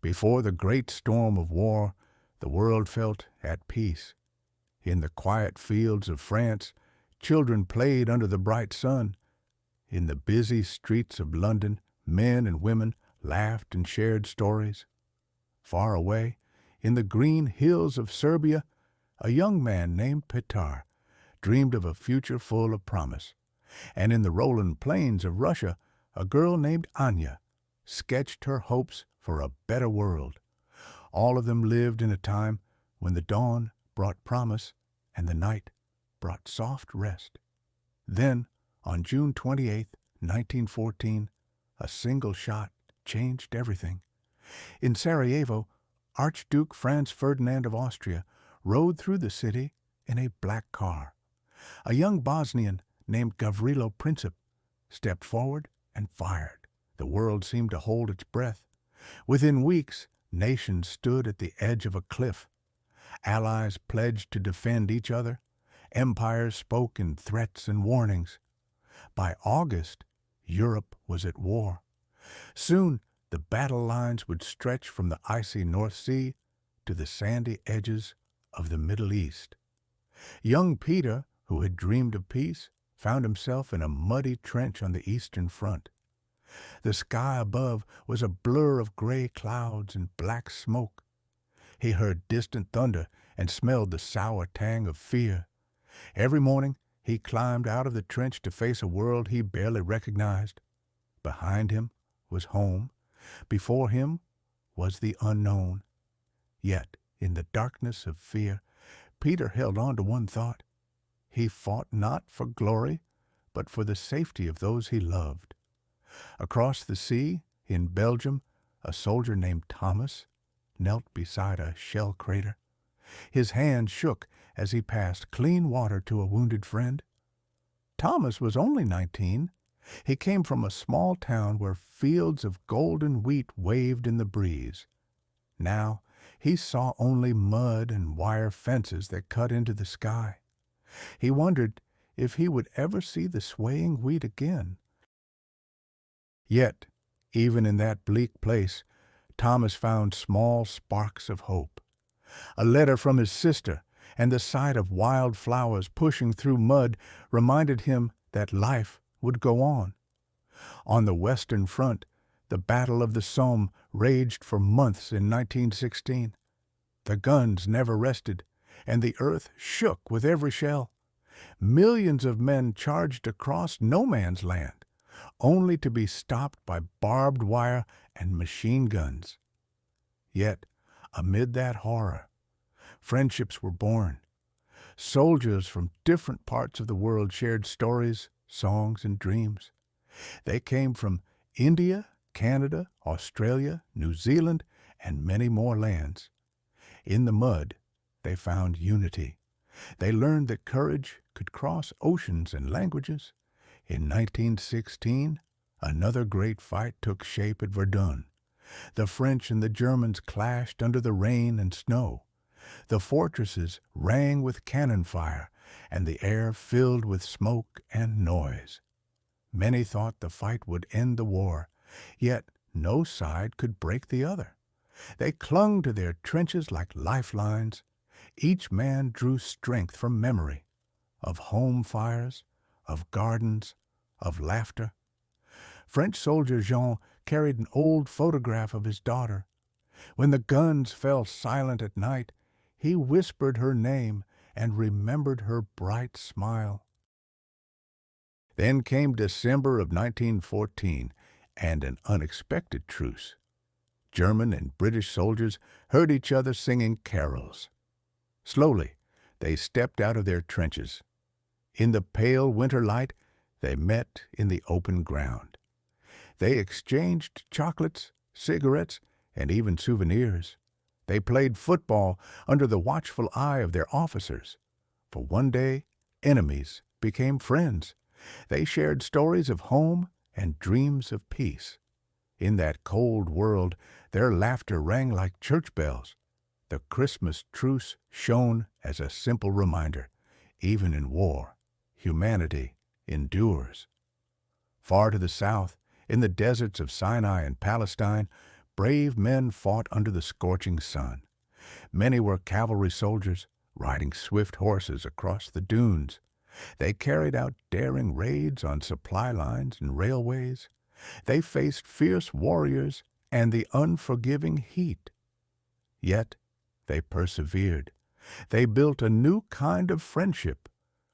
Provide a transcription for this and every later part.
Before the great storm of war, the world felt at peace. In the quiet fields of France, children played under the bright sun. In the busy streets of London, men and women laughed and shared stories. Far away, in the green hills of Serbia, a young man named Petar dreamed of a future full of promise. And in the rolling plains of Russia, a girl named Anya sketched her hopes for a better world. All of them lived in a time when the dawn brought promise and the night brought soft rest. Then, on June 28, 1914, a single shot changed everything. In Sarajevo, Archduke Franz Ferdinand of Austria rode through the city in a black car. A young Bosnian named Gavrilo Princip stepped forward and fired. The world seemed to hold its breath. Within weeks, nations stood at the edge of a cliff. Allies pledged to defend each other. Empires spoke in threats and warnings. By August, Europe was at war. Soon, the battle lines would stretch from the icy North Sea to the sandy edges of the Middle East. Young Peter, who had dreamed of peace, found himself in a muddy trench on the Eastern Front. The sky above was a blur of gray clouds and black smoke. He heard distant thunder and smelled the sour tang of fear. Every morning, he climbed out of the trench to face a world he barely recognized. Behind him was home. Before him was the unknown. Yet, in the darkness of fear, Peter held on to one thought. He fought not for glory, but for the safety of those he loved. Across the sea, in Belgium, a soldier named Thomas knelt beside a shell crater. His hand shook as he passed clean water to a wounded friend. Thomas was only 19. He came from a small town where fields of golden wheat waved in the breeze. Now he saw only mud and wire fences that cut into the sky. He wondered if he would ever see the swaying wheat again. Yet, even in that bleak place, Thomas found small sparks of hope. A letter from his sister and the sight of wild flowers pushing through mud reminded him that life would go on. On the Western Front, the Battle of the Somme raged for months in 1916. The guns never rested, and the earth shook with every shell. Millions of men charged across no man's land, only to be stopped by barbed wire and machine guns. Yet, amid that horror, friendships were born. Soldiers from different parts of the world shared stories, songs, and dreams. They came from India, Canada, Australia, New Zealand, and many more lands. In the mud, they found unity. They learned that courage could cross oceans and languages. In 1916, another great fight took shape at Verdun. The French and the Germans clashed under the rain and snow. The fortresses rang with cannon fire, and the air filled with smoke and noise. Many thought the fight would end the war, yet no side could break the other. They clung to their trenches like lifelines. Each man drew strength from memory, of home fires, of gardens, of laughter. French soldier Jean carried an old photograph of his daughter. When the guns fell silent at night, he whispered her name and remembered her bright smile. Then came December of 1914 and an unexpected truce. German and British soldiers heard each other singing carols. Slowly, they stepped out of their trenches. In the pale winter light, they met in the open ground. They exchanged chocolates, cigarettes, and even souvenirs. They played football under the watchful eye of their officers. For one day, enemies became friends. They shared stories of home and dreams of peace. In that cold world, their laughter rang like church bells. The Christmas truce shone as a simple reminder, even in war, humanity endures. Far to the south, in the deserts of Sinai and Palestine, brave men fought under the scorching sun. Many were cavalry soldiers, riding swift horses across the dunes. They carried out daring raids on supply lines and railways. They faced fierce warriors and the unforgiving heat. Yet they persevered. They built a new kind of friendship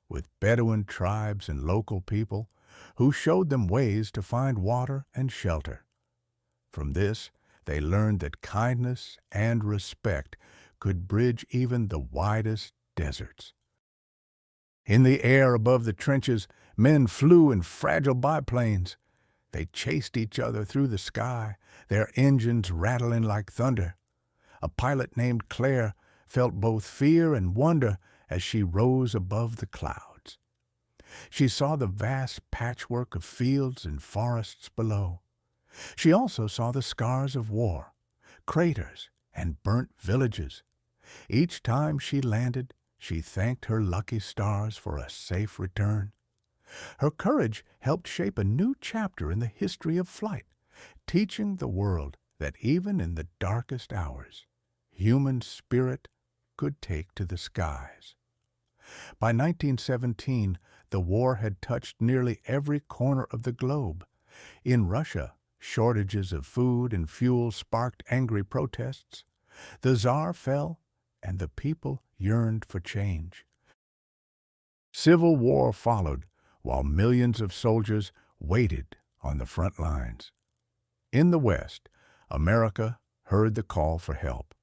with Bedouin tribes and local people who showed them ways to find water and shelter. From this, they learned that kindness and respect could bridge even the widest deserts. In the air above the trenches, men flew in fragile biplanes. They chased each other through the sky, their engines rattling like thunder. A pilot named Claire felt both fear and wonder as she rose above the clouds. She saw the vast patchwork of fields and forests below. She also saw the scars of war, craters, and burnt villages. Each time she landed, she thanked her lucky stars for a safe return. Her courage helped shape a new chapter in the history of flight, teaching the world that even in the darkest hours, human spirit could take to the skies. By 1917, the war had touched nearly every corner of the globe. In Russia, shortages of food and fuel sparked angry protests. The Tsar fell, and the people yearned for change. Civil war followed, while millions of soldiers waited on the front lines. In the West, America heard the call for help.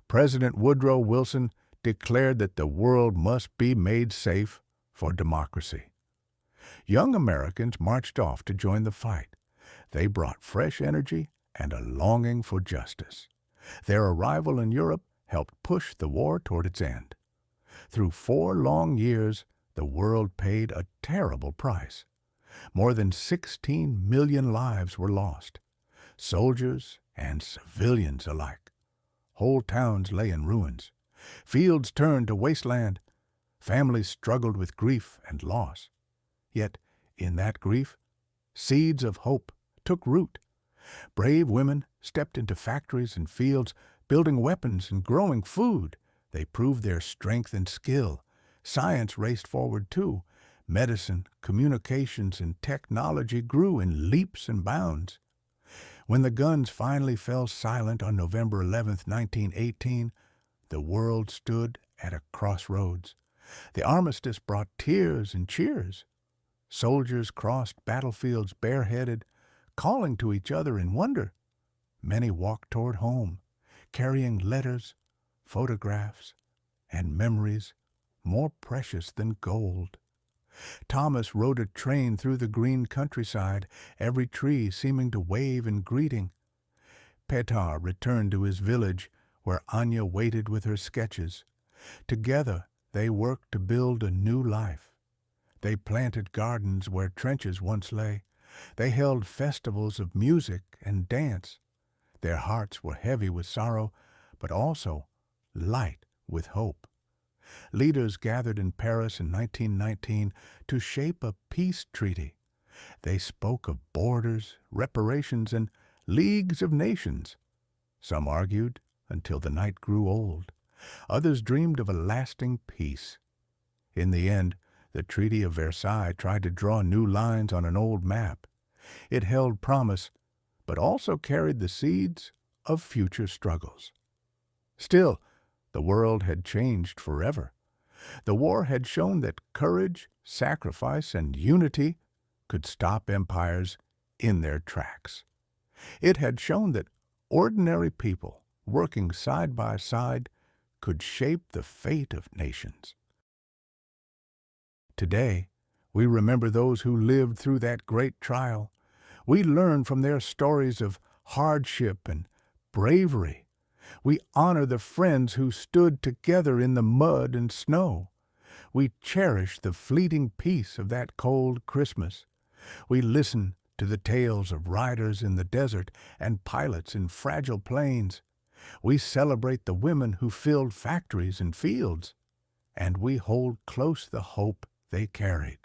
President Woodrow Wilson declared that the world must be made safe for democracy. Young Americans marched off to join the fight. They brought fresh energy and a longing for justice. Their arrival in Europe helped push the war toward its end. Through 4 long years, the world paid a terrible price. More than 16 million lives were lost, soldiers and civilians alike. Whole towns lay in ruins. Fields turned to wasteland. Families struggled with grief and loss. Yet, in that grief, seeds of hope took root. Brave women stepped into factories and fields, building weapons and growing food. They proved their strength and skill. Science raced forward too. Medicine, communications, and technology grew in leaps and bounds. When the guns finally fell silent on November 11, 1918, the world stood at a crossroads. The armistice brought tears and cheers. Soldiers crossed battlefields bareheaded, calling to each other in wonder. Many walked toward home, carrying letters, photographs, and memories more precious than gold. Thomas rode a train through the green countryside, every tree seeming to wave in greeting. Petar returned to his village, where Anya waited with her sketches. Together they worked to build a new life. They planted gardens where trenches once lay. They held festivals of music and dance. Their hearts were heavy with sorrow, but also light with hope. Leaders gathered in Paris in 1919 to shape a peace treaty. They spoke of borders, reparations, and leagues of nations. Some argued until the night grew old. Others dreamed of a lasting peace. In the end, the Treaty of Versailles tried to draw new lines on an old map. It held promise, but also carried the seeds of future struggles. Still, the world had changed forever. The war had shown that courage, sacrifice, and unity could stop empires in their tracks. It had shown that ordinary people, working side by side, could shape the fate of nations. Today, we remember those who lived through that great trial. We learn from their stories of hardship and bravery. We honor the friends who stood together in the mud and snow. We cherish the fleeting peace of that cold Christmas. We listen to the tales of riders in the desert and pilots in fragile planes. We celebrate the women who filled factories and fields. And we hold close the hope they carried,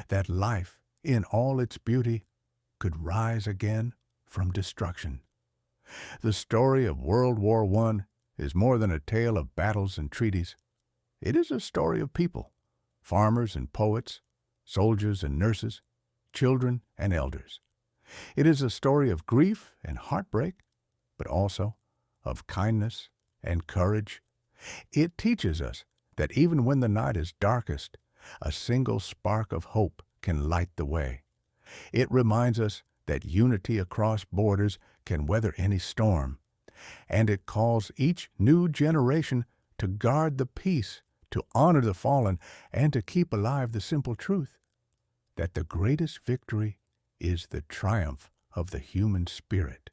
that life, in all its beauty, could rise again from destruction. The story of World War I is more than a tale of battles and treaties. It is a story of people, farmers and poets, soldiers and nurses, children and elders. It is a story of grief and heartbreak, but also of kindness and courage. It teaches us that even when the night is darkest, a single spark of hope can light the way. It reminds us that unity across borders can weather any storm, and it calls each new generation to guard the peace, to honor the fallen, and to keep alive the simple truth that the greatest victory is the triumph of the human spirit.